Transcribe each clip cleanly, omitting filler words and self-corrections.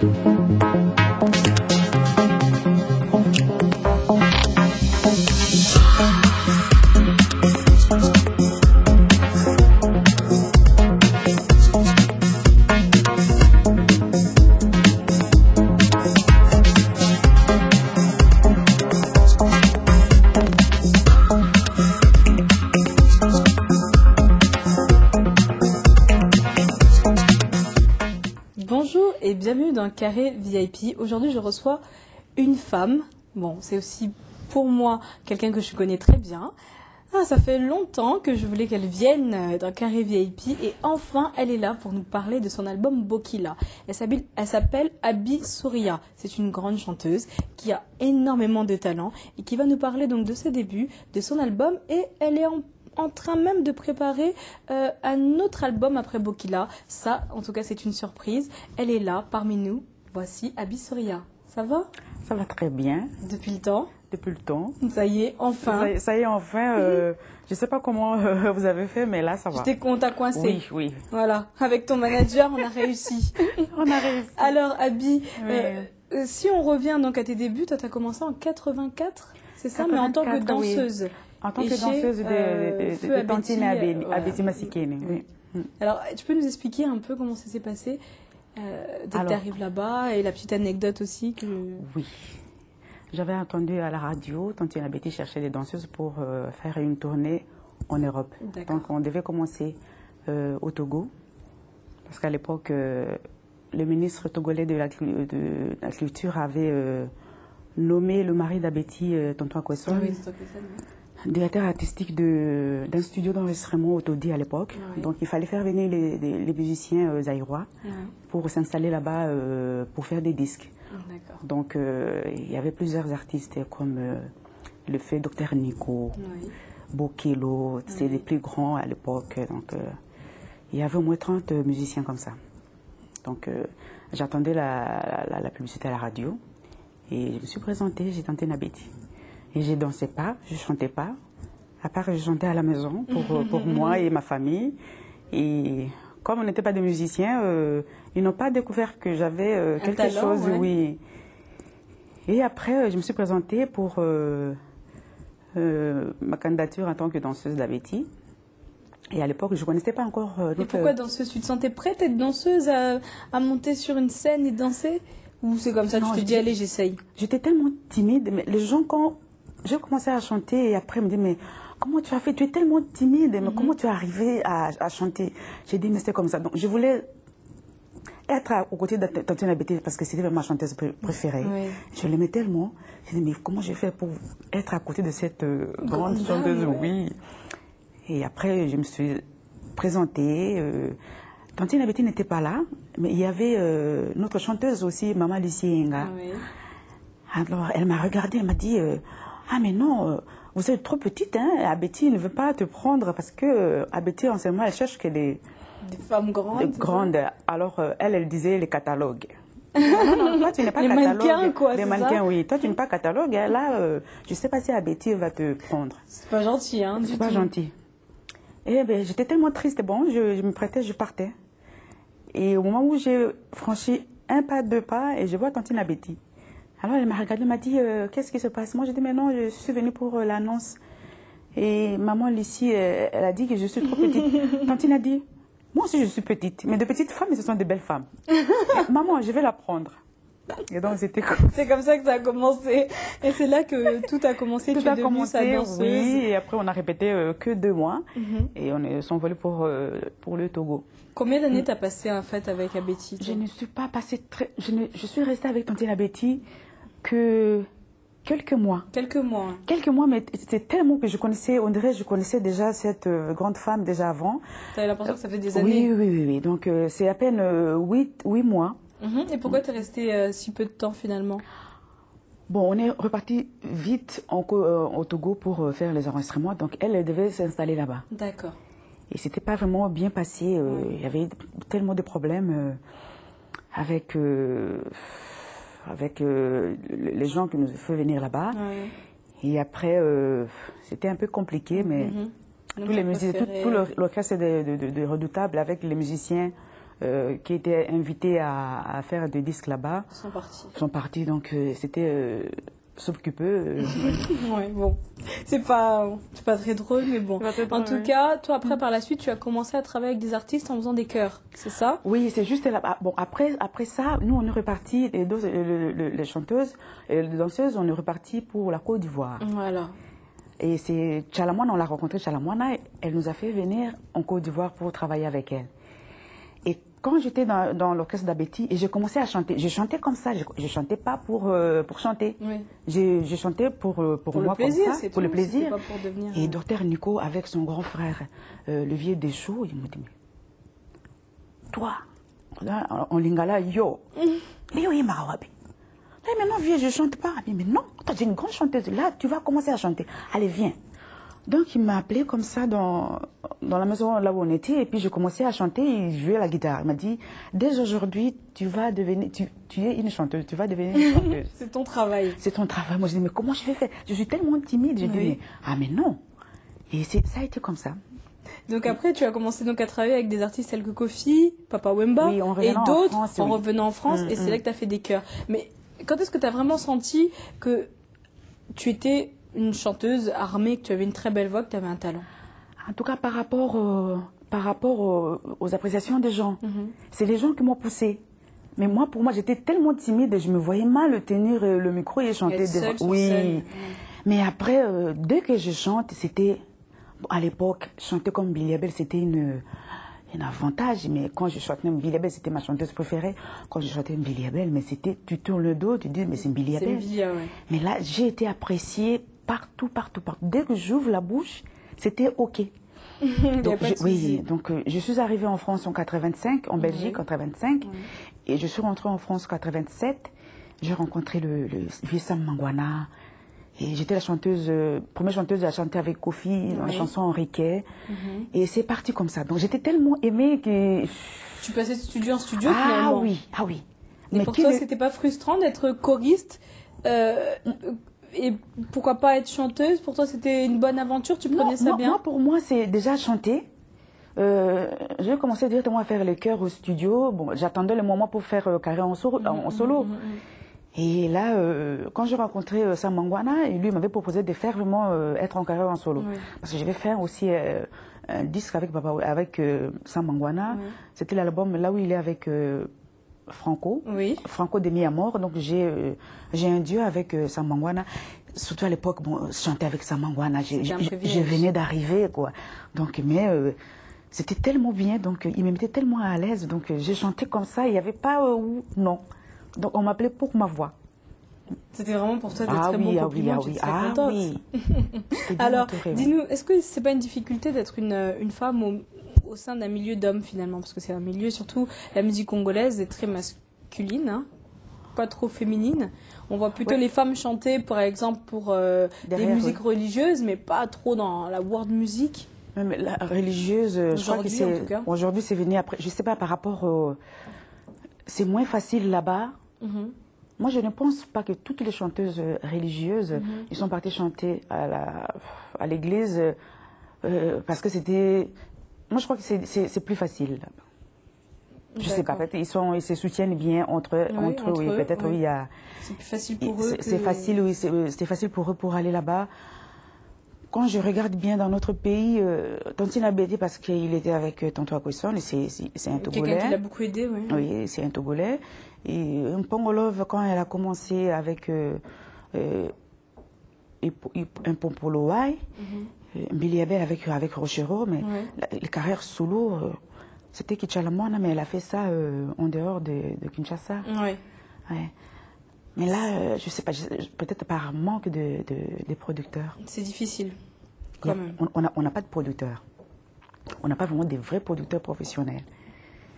Bonjour et bienvenue dans Carré VIP. Aujourd'hui, je reçois une femme. Bon, c'est aussi pour moi quelqu'un que je connais très bien. Ça fait longtemps que je voulais qu'elle vienne dans Carré VIP et enfin, elle est là pour nous parler de son album Bokila. Elle s'appelle Abi Souria. C'est une grande chanteuse qui a énormément de talent et qui va nous parler donc de ses débuts, de son album, et elle est en train même de préparer un autre album après Bokila. Ça, en tout cas, c'est une surprise. Elle est là, parmi nous. Voici Abi Souria. Ça va? Ça va très bien. Depuis le temps? Depuis le temps. Ça y est, enfin. Ça y est, enfin. Je ne sais pas comment vous avez fait, mais là, ça va. On t'a coincé. Oui, oui. Voilà, avec ton manager, on a réussi. On a réussi. Alors, Abi, Oui. si on revient donc à tes débuts, toi, tu as commencé en 84, c'est ça, mais en tant que danseuse. Oui. En tant que danseuse de Tantine Abeti Masikene. Oui. Alors, tu peux nous expliquer un peu comment ça s'est passé dès que tu arrives là-bas, et la petite anecdote aussi que... Oui. J'avais entendu à la radio, Tantine Abeti cherchait des danseuses pour faire une tournée en Europe. Donc, on devait commencer au Togo, parce qu'à l'époque, le ministre togolais de la culture avait nommé le mari d'Abeti, Tonton Kwesson, directeur artistique d'un studio d'enregistrement Autodi à l'époque. Oui. Donc il fallait faire venir les musiciens zaïrois pour s'installer là-bas pour faire des disques. Donc il y avait plusieurs artistes comme le fait Dr Nico, Bokelo, c'était les plus grands à l'époque. Donc il y avait au moins 30 musiciens comme ça. Donc j'attendais la publicité à la radio et je me suis présentée, j'ai tenté Nabeti. Et je ne dansais pas, je ne chantais pas. À part que je chantais à la maison pour moi et ma famille. Et comme on n'était pas des musiciens, ils n'ont pas découvert que j'avais quelque chose. Oui. Et après, je me suis présentée pour ma candidature en tant que danseuse d'Abeti. Et à l'époque, je ne connaissais pas encore... Et pourquoi danseuse? Tu te sentais prête à être danseuse, à monter sur une scène et danser? Ou c'est comme ça, tu te dis, allez, j'essaye? J'étais tellement timide, mais les gens, quand j'ai commencé à chanter, et après, ils me disent, mais comment tu as fait? Tu es tellement timide, mais comment tu es arrivée à chanter? J'ai dit, mais c'est comme ça. Donc, je voulais être aux côtés de Tantine Abeti parce que c'était ma chanteuse préférée. Oui. Je l'aimais tellement. J'ai dit, mais comment j'ai fait pour être à côté de cette grande chanteuse? Oui. Et après, je me suis présentée. Tantine Abeti n'était pas là, mais il y avait notre chanteuse aussi, Maman Lucie Enga. Alors, elle m'a regardée, elle m'a dit, ah mais non, vous êtes trop petite, hein, Abeti ne veut pas te prendre parce que Abeti, en ce moment, elle cherche que des femmes grandes. Alors, elle disait les catalogues. Non, toi, tu n'es pas catalogue. Mannequins, quoi, les mannequins, oui. Toi, tu n'es pas catalogue. Là, je ne sais pas si Abeti va te prendre. C'est pas gentil, hein, c'est pas gentil. Et ben, j'étais tellement triste. Bon, je me prêtais, je partais. Et au moment où j'ai franchi un pas, deux pas, et je vois Tantine Abeti. Alors elle m'a regardée, elle m'a dit, qu'est-ce qui se passe? Moi, j'ai dit, mais non, je suis venue pour l'annonce. Et maman, Lucie, elle a dit que je suis trop petite. Tantine a dit, moi aussi, je suis petite. Mais de petites femmes, ce sont de belles femmes. Maman, je vais la prendre. Et donc, c'était comme... C'est comme ça que ça a commencé. Et c'est là que tout a commencé. Tout a commencé, oui. Et après, on a répété que 2 mois. Et on est s'envolé pour le Togo. Combien d'années t'as passé en fait avec Abeti? Je ne suis pas passée très... Je suis restée avec Tantine Abeti que quelques mois. Quelques mois. Quelques mois, mais c'était tellement que je connaissais, on dirait que je connaissais déjà cette grande femme déjà avant. Tu avais l'impression que ça fait des années? Oui. Donc, c'est à peine 8 mois. Et pourquoi tu es restée si peu de temps finalement? Bon, on est reparti vite au Togo pour faire les enregistrements. Donc, elle devait s'installer là-bas. D'accord. Et c'était pas vraiment bien passé. Il y avait tellement de problèmes avec les gens qui nous font venir là-bas. Et après, c'était un peu compliqué, mais tous les musiciens, tout l'orchestre de Redoutable avec les musiciens qui étaient invités à faire des disques là-bas. Ils sont partis. Donc c'était... sauf que peu. Ouais, bon. C'est pas très drôle, mais bon. En tout cas, toi, après, par la suite, tu as commencé à travailler avec des artistes en faisant des chœurs, c'est ça? Oui, c'est juste là. Bon, après ça, nous, on est repartis, les chanteuses et les danseuses, on est repartis pour la Côte d'Ivoire. Voilà. Et c'est Chalamwana, on l'a rencontrée, Chalamwana, elle nous a fait venir en Côte d'Ivoire pour travailler avec elle. Et quand j'étais dans l'orchestre d'Abeti, et j'ai commencé à chanter, je chantais comme ça, je chantais pas pour chanter. Oui. Je chantais pour moi plaisir, comme ça, pour le plaisir. Pas pour devenir... Et docteur Nico, avec son grand frère, le vieux Deschaux, il me dit, mais toi, en lingala, yo, yo, il m'a rabi. Mais non, viens, je ne chante pas. Mais non, toi, tu es une grande chanteuse. Là, tu vas commencer à chanter. Allez, viens. Donc, il m'a appelé comme ça dans la maison là où on était. Et puis, je commençais à chanter et jouer la guitare. Il m'a dit, dès aujourd'hui, tu vas devenir, tu es une chanteuse. Tu vas devenir une chanteuse. C'est ton travail. C'est ton travail. Moi, je dis, mais comment je vais faire? Je suis tellement timide. Je dis, mais non. Et ça a été comme ça. Donc après, tu as commencé donc à travailler avec des artistes tels que Kofi, Papa Wemba et d'autres en revenant en France. Et c'est là que tu as fait des chœurs. Mais quand est-ce que tu as vraiment senti que tu étais une chanteuse armée, que tu avais une très belle voix, que tu avais un talent? En tout cas, par rapport aux appréciations des gens. C'est les gens qui m'ont poussée. Mais moi, pour moi, j'étais tellement timide, je me voyais mal tenir le micro et chanter devant. Oui. Mais après, dès que je chante, c'était... À l'époque, chanter comme Billy Abel, c'était un avantage. Mais quand je chantais Billy Abel, c'était ma chanteuse préférée. Quand je chantais Billy Abel, mais c'était, tu tournes le dos, tu dis, mais c'est Billy Abel. Mais là, j'ai été appréciée partout. Dès que j'ouvre la bouche, c'était OK. Donc, je suis arrivée en France en 85, en Belgique en 85, et je suis rentrée en France en 87. J'ai rencontré le vieux Sam Mangwana. Et j'étais la première chanteuse à chanter avec Kofi dans la chanson Enriquet. Et c'est parti comme ça. Donc j'étais tellement aimée que... Tu passais de studio en studio finalement. Ah oui. Mais pour toi, c'était pas frustrant d'être choriste et pourquoi pas être chanteuse? Pour toi, c'était une bonne aventure? Tu prenais ça bien? Pour moi, c'est déjà chanter. J'ai commencé directement à faire les chœurs au studio. Bon, j'attendais le moment pour faire carré en solo. Et là, quand j'ai rencontré Sam Mangwana, lui m'avait proposé de faire vraiment être en carrière en solo. Parce que je vais faire aussi un disque avec Sam Mangwana. C'était l'album là où il est avec Franco. Franco de Miamor. Donc j'ai un duo avec Sam Mangwana. Surtout à l'époque, bon, chanter avec Sam Mangwana, je venais d'arriver, quoi. Donc, mais c'était tellement bien, donc il me mettait tellement à l'aise. Donc j'ai chanté comme ça, il n'y avait pas non. Donc, on m'appelait pour ma voix. C'était vraiment pour toi des très bons compliments. Tu étais très contente. Alors, dis-nous, est-ce que c'est pas une difficulté d'être une femme au sein d'un milieu d'hommes, finalement? Parce que c'est un milieu, surtout, la musique congolaise est très masculine, hein, pas trop féminine. On voit plutôt les femmes chanter, par exemple, pour des musiques religieuses, mais pas trop dans la world music. Mais la religieuse, je crois que c'est... Aujourd'hui, c'est venu après... Je sais pas, par rapport... c'est moins facile là-bas. Moi, je ne pense pas que toutes les chanteuses religieuses, ils sont partis chanter à l'église parce que c'était... Moi, je crois que c'est plus facile. Je sais pas, peut-être ils se soutiennent bien entre eux, oui. Peut-être, oui, il y a... C'est plus facile pour eux. C'est facile, oui, c'était facile pour eux pour aller là-bas. Quand je regarde bien dans notre pays, Tantine Abedi, parce qu'il était avec Tonton Akwesson, c'est un Togolais. Quelqu'un qui l'a beaucoup aidé, oui. Oui, c'est un Togolais. Et Mpongolov, quand elle a commencé avec un Pompolowai, Billy Abel avec Rochero, mais les carrières solo, c'était Kichalamwana, mais elle a fait ça en dehors de Kinshasa. Mais là, je sais pas, peut-être par manque de producteurs. C'est difficile, quand même. On n'a pas de producteurs. On n'a pas vraiment des vrais producteurs professionnels.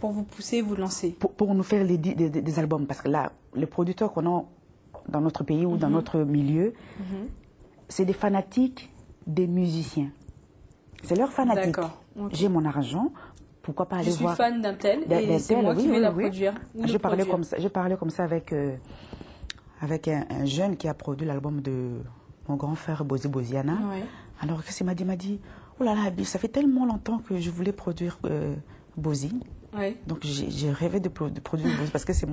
Pour vous pousser, vous lancer. Pour nous faire des albums. Parce que là, les producteurs qu'on a dans notre pays ou dans notre milieu, c'est des fanatiques des musiciens. C'est leurs fanatiques. J'ai mon argent. Pourquoi pas aller voir... Je suis fan d'un tel et c'est moi qui vais la produire. Je parlais comme ça avec un jeune qui a produit l'album de mon grand frère Bozi Boziana. Alors, qu'est-ce qu'il m'a dit? Il m'a dit, oh là là, ça fait tellement longtemps que je voulais produire Bozi. Oui. Donc j'ai rêvé de produire une blouse parce que c'est